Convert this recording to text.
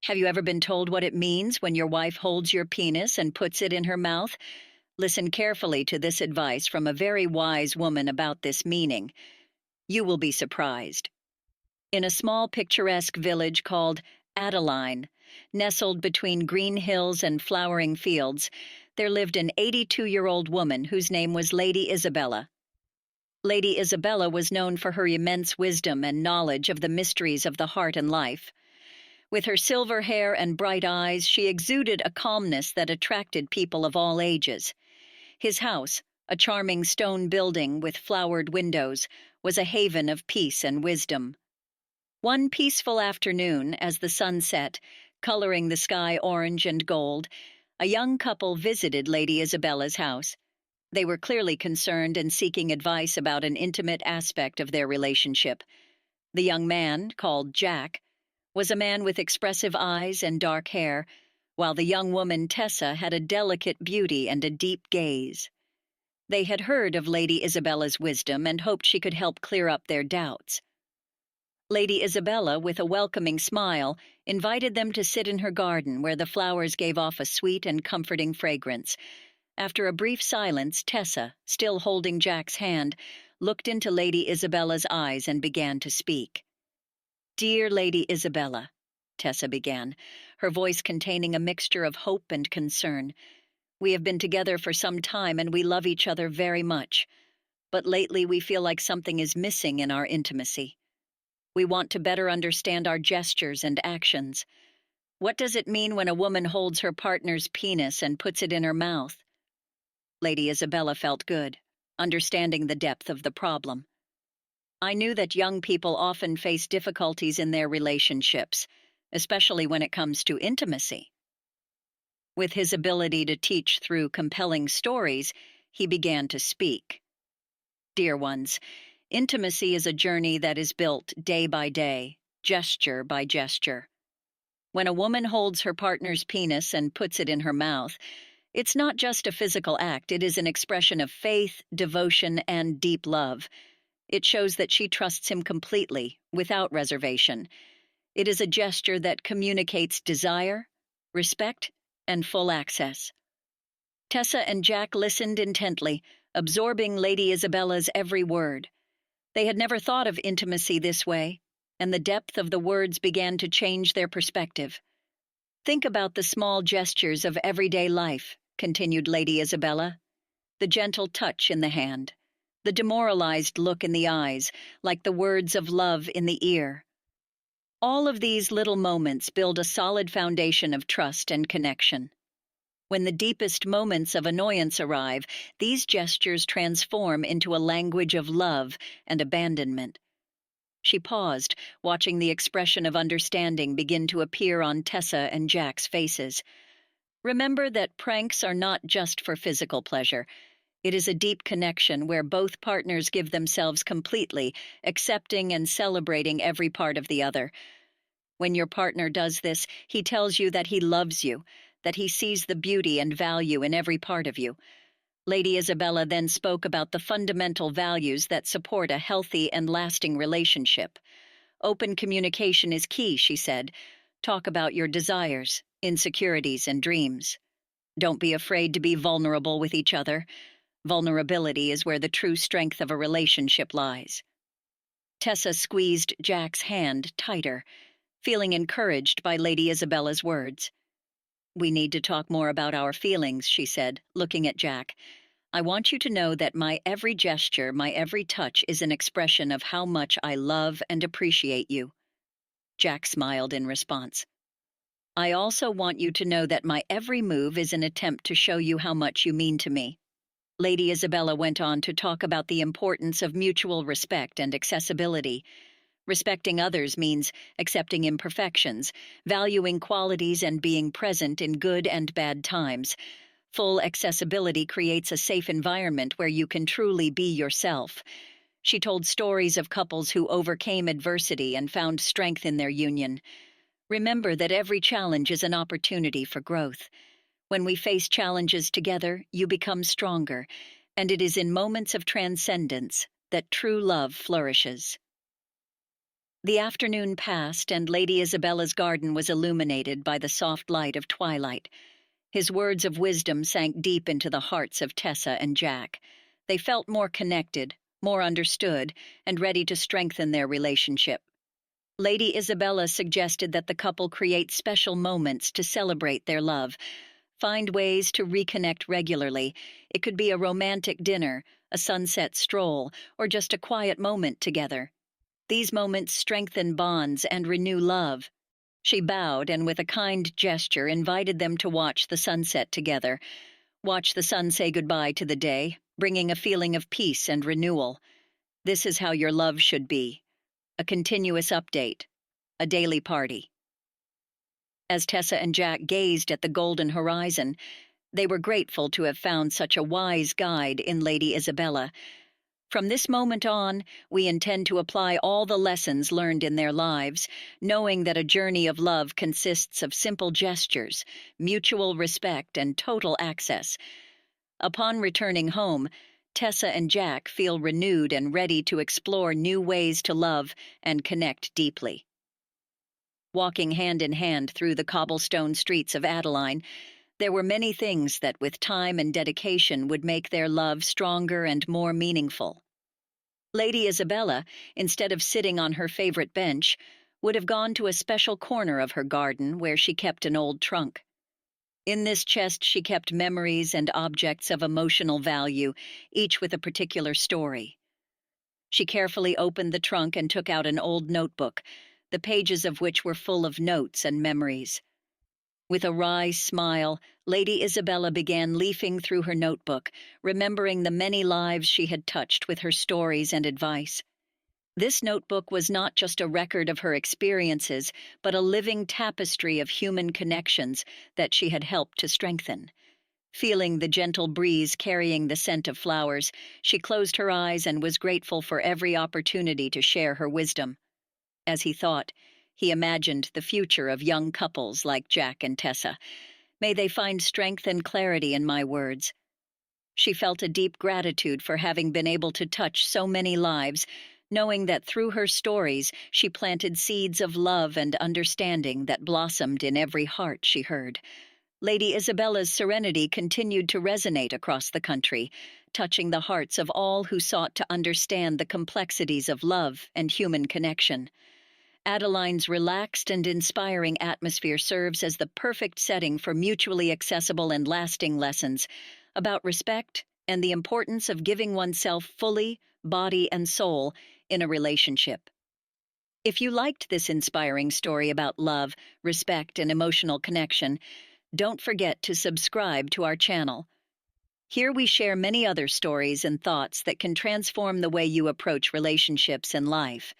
Have you ever been told what it means when your wife holds your penis and puts it in her mouth? Listen carefully to this advice from a very wise woman about this meaning. You will be surprised. In a small picturesque village called Adeline, nestled between green hills and flowering fields, there lived an 82-year-old woman whose name was Lady Isabella. Lady Isabella was known for her immense wisdom and knowledge of the mysteries of the heart and life. With her silver hair and bright eyes, she exuded a calmness that attracted people of all ages. His house, a charming stone building with flowered windows, was a haven of peace and wisdom. One peaceful afternoon, as the sun set, coloring the sky orange and gold, a young couple visited Lady Isabella's house. They were clearly concerned and seeking advice about an intimate aspect of their relationship. The young man, called Jack, was a man with expressive eyes and dark hair, while the young woman Tessa had a delicate beauty and a deep gaze. They had heard of Lady Isabella's wisdom and hoped she could help clear up their doubts. Lady Isabella, with a welcoming smile, invited them to sit in her garden where the flowers gave off a sweet and comforting fragrance. After a brief silence, Tessa, still holding Jack's hand, looked into Lady Isabella's eyes and began to speak. "Dear Lady Isabella," Tessa began, her voice containing a mixture of hope and concern, "we have been together for some time and we love each other very much. But lately we feel like something is missing in our intimacy. We want to better understand our gestures and actions. What does it mean when a woman holds her partner's penis and puts it in her mouth?" Lady Isabella felt good, understanding the depth of the problem. "I knew that young people often face difficulties in their relationships, especially when it comes to intimacy." With his ability to teach through compelling stories, he began to speak. "Dear ones, intimacy is a journey that is built day by day, gesture by gesture. When a woman holds her partner's penis and puts it in her mouth, it's not just a physical act, it is an expression of faith, devotion, and deep love. It shows that she trusts him completely, without reservation. It is a gesture that communicates desire, respect, and full access." Tessa and Jack listened intently, absorbing Lady Isabella's every word. They had never thought of intimacy this way, and the depth of the words began to change their perspective. "Think about the small gestures of everyday life," continued Lady Isabella. "The gentle touch in the hand, the demoralized look in the eyes, like the words of love in the ear. All of these little moments build a solid foundation of trust and connection. When the deepest moments of annoyance arrive, these gestures transform into a language of love and abandonment." She paused, watching the expression of understanding begin to appear on Tessa and Jack's faces. "Remember that pranks are not just for physical pleasure. It is a deep connection where both partners give themselves completely, accepting and celebrating every part of the other. When your partner does this, he tells you that he loves you, that he sees the beauty and value in every part of you." Lady Isabella then spoke about the fundamental values that support a healthy and lasting relationship. "Open communication is key," she said. "Talk about your desires, insecurities, and dreams. Don't be afraid to be vulnerable with each other. Vulnerability is where the true strength of a relationship lies." Tessa squeezed Jack's hand tighter, feeling encouraged by Lady Isabella's words. "We need to talk more about our feelings," she said, looking at Jack. "I want you to know that my every gesture, my every touch is an expression of how much I love and appreciate you." Jack smiled in response. "I also want you to know that my every move is an attempt to show you how much you mean to me." Lady Isabella went on to talk about the importance of mutual respect and accessibility. Respecting others means accepting imperfections, valuing qualities, and being present in good and bad times. Full accessibility creates a safe environment where you can truly be yourself. She told stories of couples who overcame adversity and found strength in their union. "Remember that every challenge is an opportunity for growth. When we face challenges together, you become stronger, and it is in moments of transcendence that true love flourishes." The afternoon passed, and Lady Isabella's garden was illuminated by the soft light of twilight. His words of wisdom sank deep into the hearts of Tessa and Jack. They felt more connected, more understood, and ready to strengthen their relationship. Lady Isabella suggested that the couple create special moments to celebrate their love. Find ways to reconnect regularly. It could be a romantic dinner, a sunset stroll, or just a quiet moment together. These moments strengthen bonds and renew love. She bowed and, with a kind gesture, invited them to watch the sunset together. Watch the sun say goodbye to the day, bringing a feeling of peace and renewal. This is how your love should be: a continuous update, a daily party. As Tessa and Jack gazed at the golden horizon, they were grateful to have found such a wise guide in Lady Isabella. From this moment on, we intend to apply all the lessons learned in their lives, knowing that a journey of love consists of simple gestures, mutual respect, and total access. Upon returning home, Tessa and Jack feel renewed and ready to explore new ways to love and connect deeply. Walking hand in hand through the cobblestone streets of Adeline, there were many things that, with time and dedication, would make their love stronger and more meaningful. Lady Isabella, instead of sitting on her favorite bench, would have gone to a special corner of her garden where she kept an old trunk. In this chest she kept memories and objects of emotional value, each with a particular story. She carefully opened the trunk and took out an old notebook, the pages of which were full of notes and memories. With a wry smile, Lady Isabella began leafing through her notebook, remembering the many lives she had touched with her stories and advice. This notebook was not just a record of her experiences, but a living tapestry of human connections that she had helped to strengthen. Feeling the gentle breeze carrying the scent of flowers, she closed her eyes and was grateful for every opportunity to share her wisdom. As he thought, he imagined the future of young couples like Jack and Tessa. May they find strength and clarity in my words. She felt a deep gratitude for having been able to touch so many lives, knowing that through her stories she planted seeds of love and understanding that blossomed in every heart she heard. Lady Isabella's serenity continued to resonate across the country, touching the hearts of all who sought to understand the complexities of love and human connection. Adeline's relaxed and inspiring atmosphere serves as the perfect setting for mutually accessible and lasting lessons about respect and the importance of giving oneself fully, body and soul, in a relationship. If you liked this inspiring story about love, respect, and emotional connection, don't forget to subscribe to our channel. Here we share many other stories and thoughts that can transform the way you approach relationships in life.